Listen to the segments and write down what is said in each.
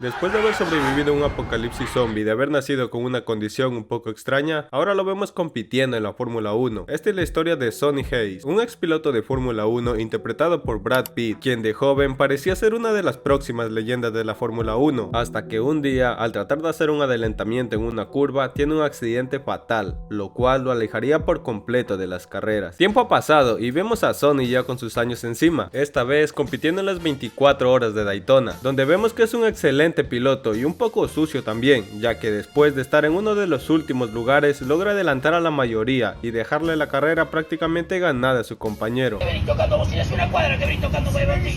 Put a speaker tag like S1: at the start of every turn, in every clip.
S1: Después de haber sobrevivido a un apocalipsis zombie y de haber nacido con una condición un poco extraña, ahora lo vemos compitiendo en la Fórmula 1. Esta es la historia de Sonny Hayes, un ex piloto de Fórmula 1 interpretado por Brad Pitt, quien de joven parecía ser una de las próximas leyendas de la Fórmula 1, hasta que un día, al tratar de hacer un adelantamiento en una curva, tiene un accidente fatal, lo cual lo alejaría por completo de las carreras. Tiempo ha pasado y vemos a Sonny ya con sus años encima, esta vez compitiendo en las 24 horas de Daytona, donde vemos que es un excelente piloto y un poco sucio también, ya que después de estar en uno de los últimos lugares logra adelantar a la mayoría y dejarle la carrera prácticamente ganada a su compañero.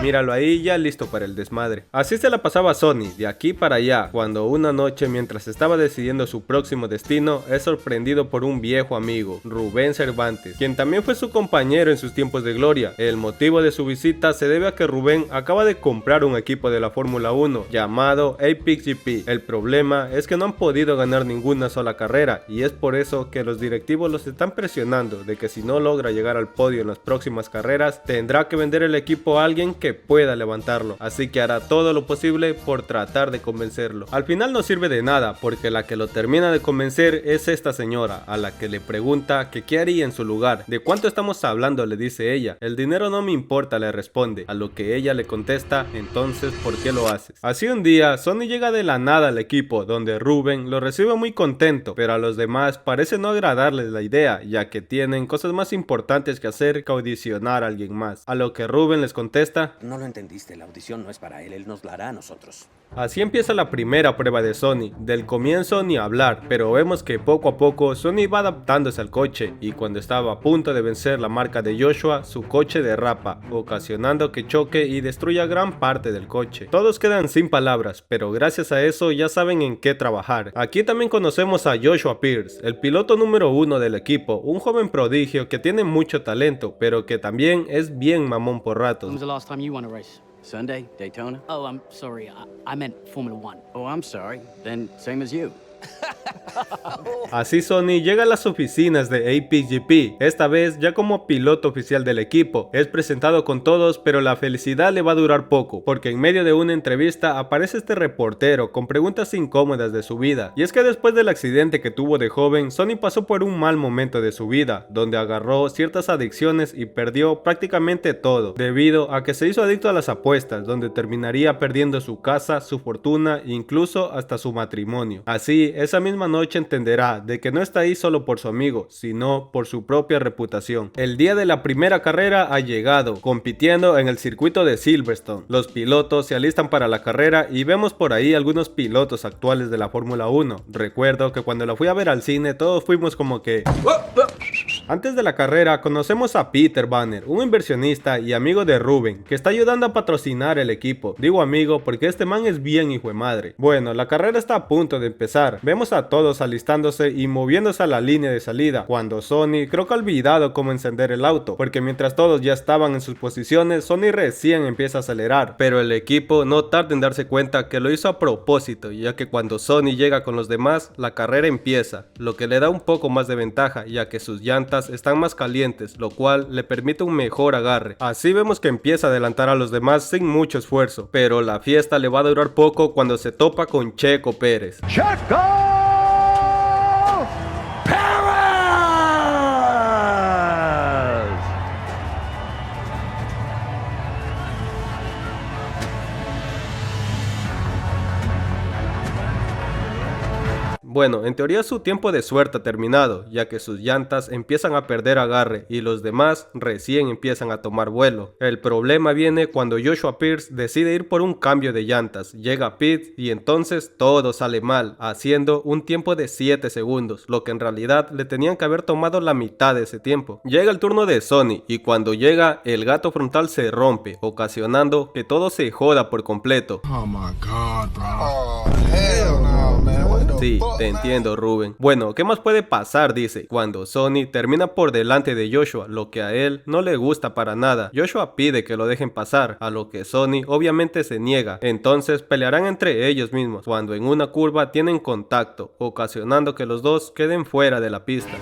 S1: Míralo ahí ya listo para el desmadre. Así se la pasaba Sonny de aquí para allá, cuando una noche mientras estaba decidiendo su próximo destino es sorprendido por un viejo amigo, Rubén Cervantes, quien también fue su compañero en sus tiempos de gloria. El motivo de su visita se debe a que Rubén acaba de comprar un equipo de la Fórmula 1 llamado Apex GP. El problema es que no han podido ganar ninguna sola carrera y es por eso que los directivos los están presionando de que si no logra llegar al podio en las próximas carreras tendrá que vender el equipo a alguien que pueda levantarlo, así que hará todo lo posible por tratar de convencerlo. Al final no sirve de nada porque la que lo termina de convencer es esta señora, a la que le pregunta que qué haría en su lugar. ¿De cuánto estamos hablando?, le dice ella. El dinero no me importa, le responde, a lo que ella le contesta, entonces ¿por qué lo haces? Así un día Sonny llega de la nada al equipo, donde Rubén lo recibe muy contento, pero a los demás parece no agradarles la idea, ya que tienen cosas más importantes que hacer que audicionar a alguien más, a lo que Rubén les contesta:
S2: no lo entendiste, la audición no es para él nos la hará a nosotros.
S1: Así empieza la primera prueba de Sonny. Del comienzo ni hablar, pero vemos que poco a poco Sonny va adaptándose al coche, y cuando estaba a punto de vencer la marca de Joshua, su coche derrapa, ocasionando que choque y destruya gran parte del coche. Todos quedan sin palabras, pero gracias a eso ya saben en qué trabajar. Aquí también conocemos a Joshua Pierce, el piloto número 1 del equipo, un joven prodigio que tiene mucho talento, pero que también es bien mamón por ratos.
S3: When was the last time you won a race?
S2: Sunday, Daytona?
S3: Oh, I'm sorry. I meant Formula One.
S2: Oh, I'm sorry. Then same as you.
S1: Así Sonny llega a las oficinas de Apex GP, esta vez ya como piloto oficial del equipo. Es presentado con todos, pero la felicidad le va a durar poco, porque en medio de una entrevista aparece este reportero con preguntas incómodas de su vida. Y es que después del accidente que tuvo de joven, Sonny pasó por un mal momento de su vida, donde agarró ciertas adicciones y perdió prácticamente todo, debido a que se hizo adicto a las apuestas, donde terminaría perdiendo su casa, su fortuna e incluso hasta su matrimonio. Así, esa misma noche entenderá de que no está ahí solo por su amigo, sino por su propia reputación. El día de la primera carrera ha llegado, compitiendo en el circuito de Silverstone. Los pilotos se alistan para la carrera y vemos por ahí algunos pilotos actuales de la Fórmula 1. Recuerdo que cuando la fui a ver al cine todos fuimos como que... Antes de la carrera conocemos a Peter Banner, un inversionista y amigo de Rubén, que está ayudando a patrocinar el equipo. Digo amigo porque este man es bien hijo de madre. Bueno, la carrera está a punto de empezar. Vemos a todos alistándose y moviéndose a la línea de salida, cuando Sonny creo que ha olvidado cómo encender el auto, porque mientras todos ya estaban en sus posiciones, Sonny recién empieza a acelerar, pero el equipo no tarda en darse cuenta que lo hizo a propósito, ya que cuando Sonny llega con los demás, la carrera empieza, lo que le da un poco más de ventaja, ya que sus llantas están más calientes, lo cual le permite un mejor agarre. Así vemos que empieza a adelantar a los demás sin mucho esfuerzo, pero la fiesta le va a durar poco cuando se topa con Checo Pérez. Bueno, en teoría su tiempo de suerte ha terminado, ya que sus llantas empiezan a perder agarre y los demás recién empiezan a tomar vuelo. El problema viene cuando Joshua Pierce decide ir por un cambio de llantas, llega a pit y entonces todo sale mal, haciendo un tiempo de 7 segundos, lo que en realidad le tenían que haber tomado la mitad de ese tiempo. Llega el turno de Sonny y cuando llega el gato frontal se rompe, ocasionando que todo se joda por completo.
S4: Oh my God, bro. Oh, hell no, man.
S1: Sí, te entiendo, Rubén. Bueno, ¿qué más puede pasar? Dice, cuando Sonny termina por delante de Joshua, lo que a él no le gusta para nada. Joshua pide que lo dejen pasar, a lo que Sonny obviamente se niega. Entonces pelearán entre ellos mismos, cuando en una curva tienen contacto, ocasionando que los dos queden fuera de la pista.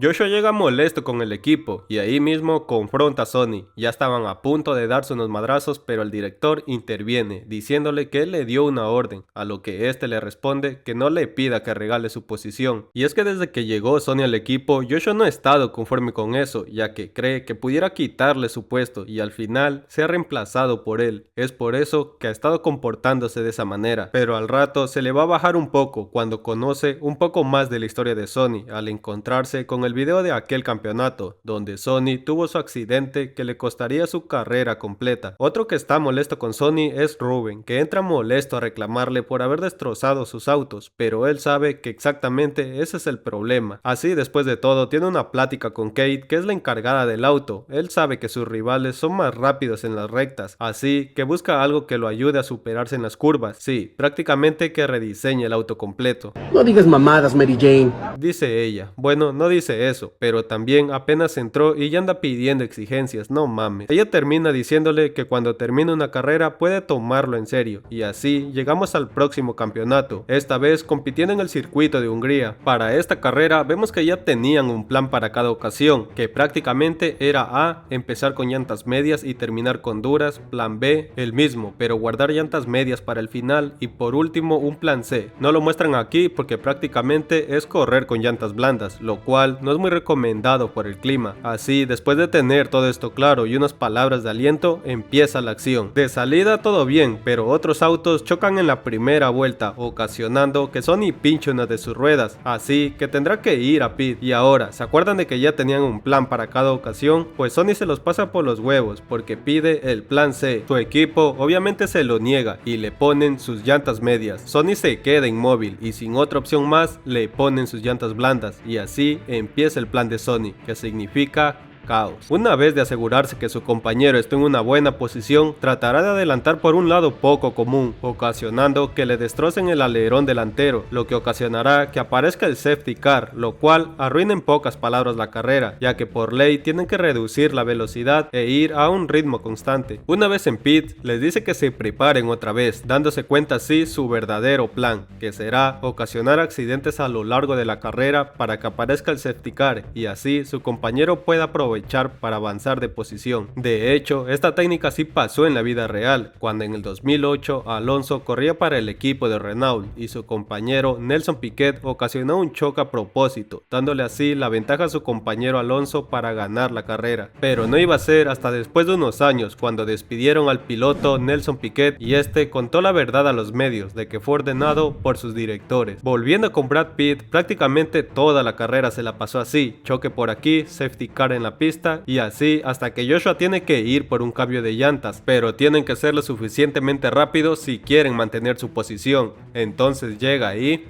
S1: Joshua llega molesto con el equipo y ahí mismo confronta a Sonny. Ya estaban a punto de darse unos madrazos, pero el director interviene diciéndole que él le dio una orden, a lo que este le responde que no le pida que regale su posición. Y es que desde que llegó Sonny al equipo, Joshua no ha estado conforme con eso, ya que cree que pudiera quitarle su puesto y al final sea reemplazado por él. Es por eso que ha estado comportándose de esa manera, pero al rato se le va a bajar un poco cuando conoce un poco más de la historia de Sonny al encontrarse con el video de aquel campeonato, donde Sonny tuvo su accidente que le costaría su carrera completa. Otro que está molesto con Sonny es Ruben, que entra molesto a reclamarle por haber destrozado sus autos, pero él sabe que exactamente ese es el problema. Así, después de todo, tiene una plática con Kate, que es la encargada del auto. Él sabe que sus rivales son más rápidos en las rectas, así que busca algo que lo ayude a superarse en las curvas. Sí, prácticamente que rediseñe el auto completo.
S5: No digas mamadas, Mary Jane,
S1: dice ella. Bueno, no dice eso, pero también apenas entró y ya anda pidiendo exigencias, no mames. Ella termina diciéndole que cuando termine una carrera puede tomarlo en serio, y así llegamos al próximo campeonato, esta vez compitiendo en el circuito de Hungría. Para esta carrera vemos que ya tenían un plan para cada ocasión, que prácticamente era A, empezar con llantas medias y terminar con duras, plan B, el mismo, pero guardar llantas medias para el final, y por último un plan C. No lo muestran aquí porque prácticamente es correr con llantas blandas, lo cual no es muy recomendado por el clima. Así, después de tener todo esto claro y unas palabras de aliento, empieza la acción. De salida todo bien, pero otros autos chocan en la primera vuelta, ocasionando que Sonny pinche una de sus ruedas, así que tendrá que ir a pit. Y ahora, ¿se acuerdan de que ya tenían un plan para cada ocasión? Pues Sonny se los pasa por los huevos porque pide el plan C. Su equipo obviamente se lo niega y le ponen sus llantas medias. Sonny se queda inmóvil y sin otra opción más le ponen sus llantas blandas, y así empieza el plan de Sonny, que significa caos. Una vez de asegurarse que su compañero esté en una buena posición, tratará de adelantar por un lado poco común, ocasionando que le destrocen el alerón delantero, lo que ocasionará que aparezca el safety car, lo cual arruina en pocas palabras la carrera, ya que por ley tienen que reducir la velocidad e ir a un ritmo constante. Una vez en pit, les dice que se preparen otra vez, dándose cuenta así su verdadero plan, que será ocasionar accidentes a lo largo de la carrera para que aparezca el safety car y así su compañero pueda aprovechar para avanzar de posición. De hecho, esta técnica sí pasó en la vida real, cuando en el 2008 Alonso corría para el equipo de Renault y su compañero Nelson Piquet ocasionó un choque a propósito, dándole así la ventaja a su compañero Alonso para ganar la carrera. Pero no iba a ser hasta después de unos años cuando despidieron al piloto Nelson Piquet y este contó la verdad a los medios de que fue ordenado por sus directores. Volviendo con Brad Pitt, prácticamente toda la carrera se la pasó así, choque por aquí, safety car en la pista y así hasta que Joshua tiene que ir por un cambio de llantas, pero tienen que ser lo suficientemente rápidos si quieren mantener su posición. Entonces llega ahí,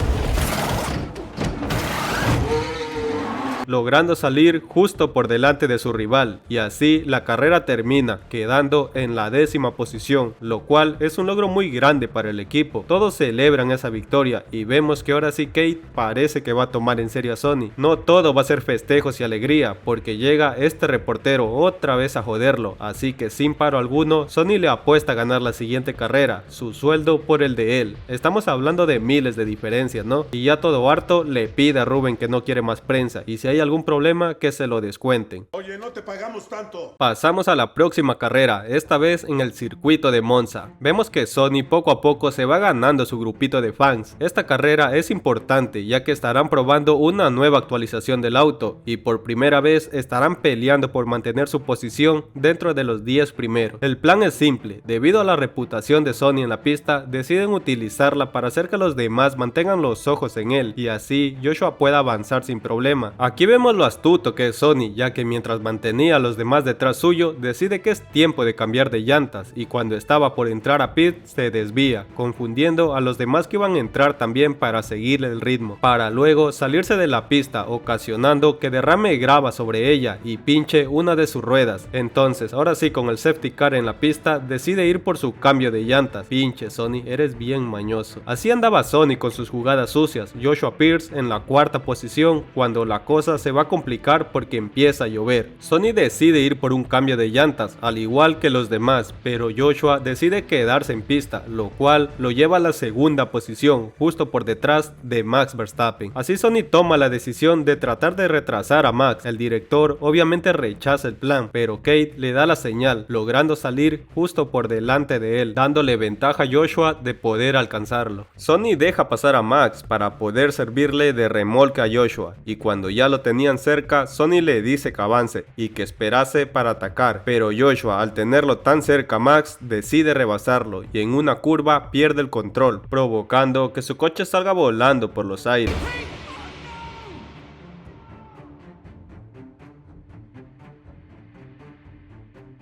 S1: logrando salir justo por delante de su rival, y así la carrera termina quedando en la 10ª posición, lo cual es un logro muy grande para el equipo. Todos celebran esa victoria y vemos que ahora sí Kate parece que va a tomar en serio a Sonny. No todo va a ser festejos y alegría, porque llega este reportero otra vez a joderlo, así que sin paro alguno Sonny le apuesta a ganar la siguiente carrera, su sueldo por el de él. Estamos hablando de miles de diferencias, ¿no? Y ya todo harto le pide a Ruben que no quiere más prensa y si hay algún problema que se lo descuenten.
S6: Oye, no te pagamos tanto.
S1: Pasamos a la próxima carrera, esta vez en el circuito de Monza. Vemos que Sonny poco a poco se va ganando su grupito de fans. Esta carrera es importante ya que estarán probando una nueva actualización del auto y por primera vez estarán peleando por mantener su posición dentro de los 10 primeros. El plan es simple, debido a la reputación de Sonny en la pista, deciden utilizarla para hacer que los demás mantengan los ojos en él y así Joshua pueda avanzar sin problema. Aquí vemos lo astuto que es Sonny, ya que mientras mantenía a los demás detrás suyo, decide que es tiempo de cambiar de llantas y cuando estaba por entrar a pit se desvía, confundiendo a los demás que iban a entrar también para seguirle el ritmo, para luego salirse de la pista, ocasionando que derrame grava sobre ella y pinche una de sus ruedas. Entonces, ahora sí, con el safety car en la pista, decide ir por su cambio de llantas. Pinche Sonny, eres bien mañoso. Así andaba Sonny con sus jugadas sucias, Joshua Pierce en la 4ª posición, cuando la cosa cosa se va a complicar porque empieza a llover. Sonny decide ir por un cambio de llantas, al igual que los demás, pero Joshua decide quedarse en pista, lo cual lo lleva a la segunda posición, justo por detrás de Max Verstappen. Así Sonny toma la decisión de tratar de retrasar a Max. El director obviamente rechaza el plan, pero Kate le da la señal, logrando salir justo por delante de él, dándole ventaja a Joshua de poder alcanzarlo. Sonny deja pasar a Max para poder servirle de remolque a Joshua, y cuando ya lo tenían cerca, Sonny le dice que avance y que esperase para atacar, pero Joshua, al tenerlo tan cerca a Max, decide rebasarlo y en una curva pierde el control, provocando que su coche salga volando por los aires.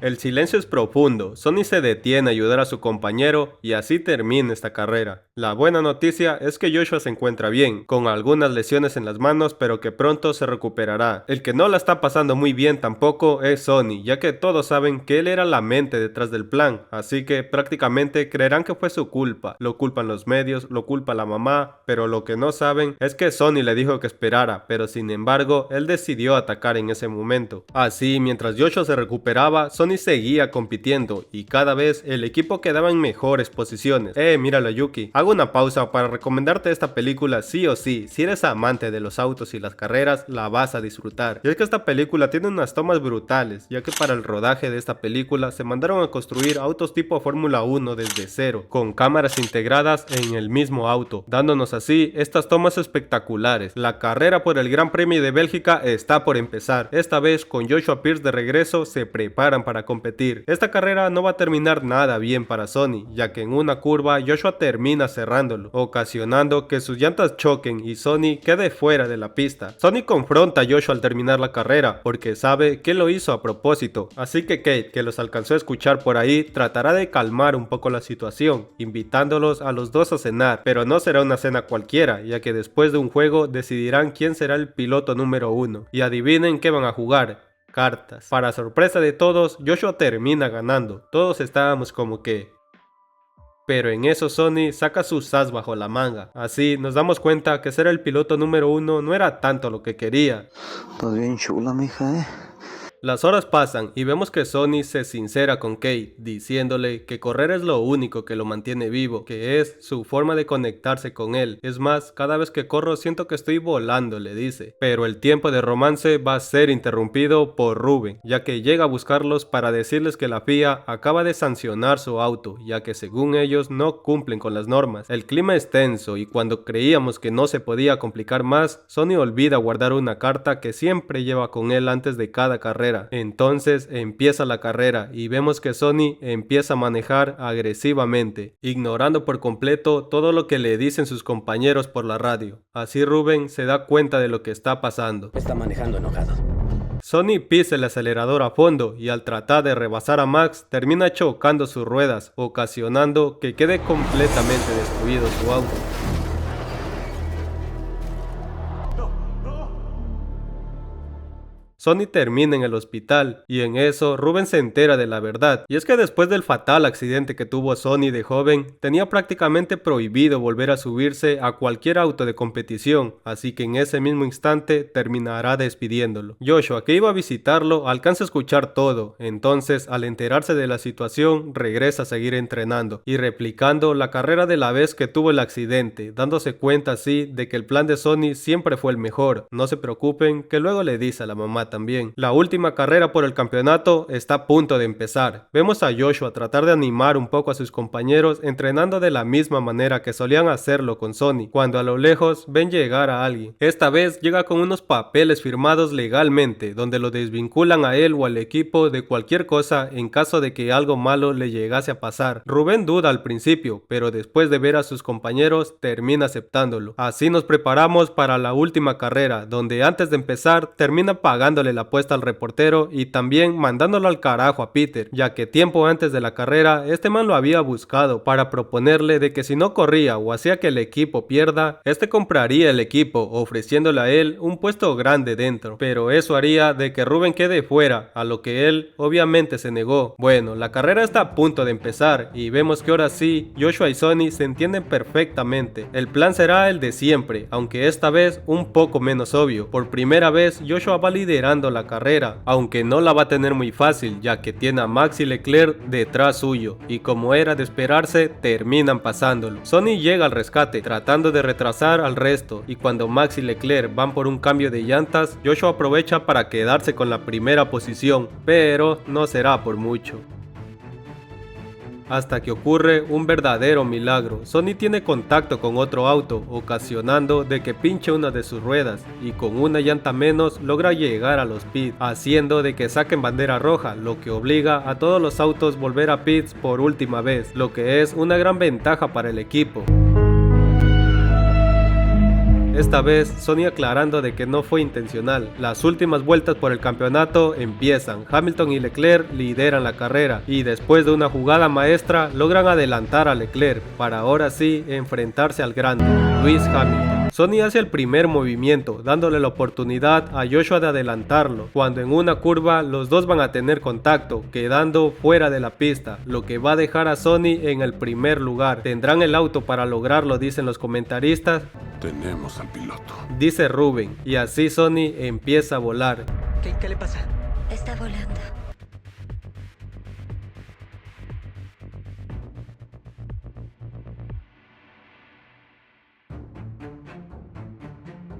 S1: El silencio es profundo, Sonny se detiene a ayudar a su compañero y así termina esta carrera. La buena noticia es que Joshua se encuentra bien, con algunas lesiones en las manos, pero que pronto se recuperará. El que no la está pasando muy bien tampoco es Sonny, ya que todos saben que él era la mente detrás del plan, así que prácticamente creerán que fue su culpa. Lo culpan los medios, lo culpa la mamá, pero lo que no saben es que Sonny le dijo que esperara, pero sin embargo, él decidió atacar en ese momento. Así, mientras Joshua se recuperaba, Sonny seguía compitiendo y cada vez el equipo quedaba en mejores posiciones. Míralo Yuki, hago una pausa para recomendarte esta película sí o sí. Si eres amante de los autos y las carreras, la vas a disfrutar. Y es que esta película tiene unas tomas brutales, ya que para el rodaje de esta película se mandaron a construir autos tipo Fórmula 1 desde cero, con cámaras integradas en el mismo auto, dándonos así estas tomas espectaculares. La carrera por el Gran Premio de Bélgica está por empezar. Esta vez con Joshua Pierce de regreso se preparan para competir. Esta carrera no va a terminar nada bien para Sonny, ya que en una curva Joshua termina cerrándolo, ocasionando que sus llantas choquen y Sonny quede fuera de la pista. Sonny confronta a Joshua al terminar la carrera, porque sabe que lo hizo a propósito, así que Kate, que los alcanzó a escuchar por ahí, tratará de calmar un poco la situación, invitándolos a los dos a cenar, pero no será una cena cualquiera, ya que después de un juego decidirán quién será el piloto número 1, y adivinen qué van a jugar. Cartas. Para sorpresa de todos, Joshua termina ganando. Todos estábamos como que... Pero en eso Sonny saca su sas bajo la manga. Así nos damos cuenta que ser el piloto número 1 no era tanto lo que quería.
S6: Estás bien chula, mija,
S1: Las horas pasan y vemos que Sonny se sincera con Kate, diciéndole que correr es lo único que lo mantiene vivo, que es su forma de conectarse con él. Es más, cada vez que corro siento que estoy volando, le dice. Pero el tiempo de romance va a ser interrumpido por Ruben, ya que llega a buscarlos para decirles que la FIA acaba de sancionar su auto, ya que según ellos no cumplen con las normas. El clima es tenso y cuando creíamos que no se podía complicar más, Sonny olvida guardar una carta que siempre lleva con él antes de cada carrera. Entonces empieza la carrera y vemos que Sonny empieza a manejar agresivamente, ignorando por completo todo lo que le dicen sus compañeros por la radio. Así Ruben se da cuenta de lo que está pasando.
S2: Está manejando enojado.
S1: Sonny pisa el acelerador a fondo y al tratar de rebasar a Max termina chocando sus ruedas, ocasionando que quede completamente destruido su auto. Sonny termina en el hospital y en eso Ruben se entera de la verdad, y es que después del fatal accidente que tuvo Sonny de joven, tenía prácticamente prohibido volver a subirse a cualquier auto de competición, así que en ese mismo instante terminará despidiéndolo. Joshua, que iba a visitarlo, alcanza a escuchar todo, entonces al enterarse de la situación regresa a seguir entrenando y replicando la carrera de la vez que tuvo el accidente, dándose cuenta así de que el plan de Sonny siempre fue el mejor. No se preocupen, que luego le dice a la mamá también. La última carrera por el campeonato está a punto de empezar. Vemos a Joshua tratar de animar un poco a sus compañeros entrenando de la misma manera que solían hacerlo con Sonny, cuando a lo lejos ven llegar a alguien. Esta vez llega con unos papeles firmados legalmente, donde lo desvinculan a él o al equipo de cualquier cosa en caso de que algo malo le llegase a pasar. Rubén duda al principio, pero después de ver a sus compañeros termina aceptándolo. Así nos preparamos para la última carrera, donde antes de empezar termina pagando haciéndole la apuesta al reportero y también mandándolo al carajo a Peter, ya que tiempo antes de la carrera este man lo había buscado para proponerle de que si no corría o hacía que el equipo pierda, este compraría el equipo ofreciéndole a él un puesto grande dentro, pero eso haría de que Ruben quede fuera, a lo que él obviamente se negó. Bueno, la carrera está a punto de empezar y vemos que ahora sí, Joshua y Sonny se entienden perfectamente. El plan será el de siempre, aunque esta vez un poco menos obvio. Por primera vez Joshua va liderando la carrera, aunque no la va a tener muy fácil, ya que tiene a Max y Leclerc detrás suyo, y como era de esperarse, terminan pasándolo. Sonny llega al rescate, tratando de retrasar al resto, y cuando Max y Leclerc van por un cambio de llantas, Joshua aprovecha para quedarse con la primera posición, pero no será por mucho. Hasta que ocurre un verdadero milagro. Sonny tiene contacto con otro auto, ocasionando de que pinche una de sus ruedas, y con una llanta menos logra llegar a los pits, haciendo de que saquen bandera roja, lo que obliga a todos los autos volver a pits por última vez, lo que es una gran ventaja para el equipo. Esta vez Sonny aclarando de que no fue intencional. Las últimas vueltas por el campeonato empiezan. Hamilton y Leclerc lideran la carrera y después de una jugada maestra logran adelantar a Leclerc para ahora sí enfrentarse al grande, Lewis Hamilton. Sonny hace el primer movimiento, dándole la oportunidad a Joshua de adelantarlo, cuando en una curva los dos van a tener contacto, quedando fuera de la pista, lo que va a dejar a Sonny en el primer lugar. ¿Tendrán el auto para lograrlo?, dicen los comentaristas.
S7: Tenemos al piloto,
S1: dice Ruben, y así Sonny empieza a volar.
S8: ¿Qué le pasa?
S9: Está volando.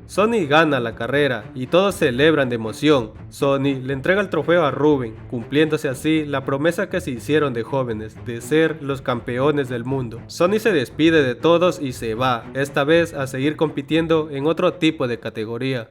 S1: Sonny gana la carrera y todos celebran de emoción. Sonny le entrega el trofeo a Ruben, cumpliéndose así la promesa que se hicieron de jóvenes, de ser los campeones del mundo. Sonny se despide de todos y se va, esta vez a seguir compitiendo en otro tipo de categoría.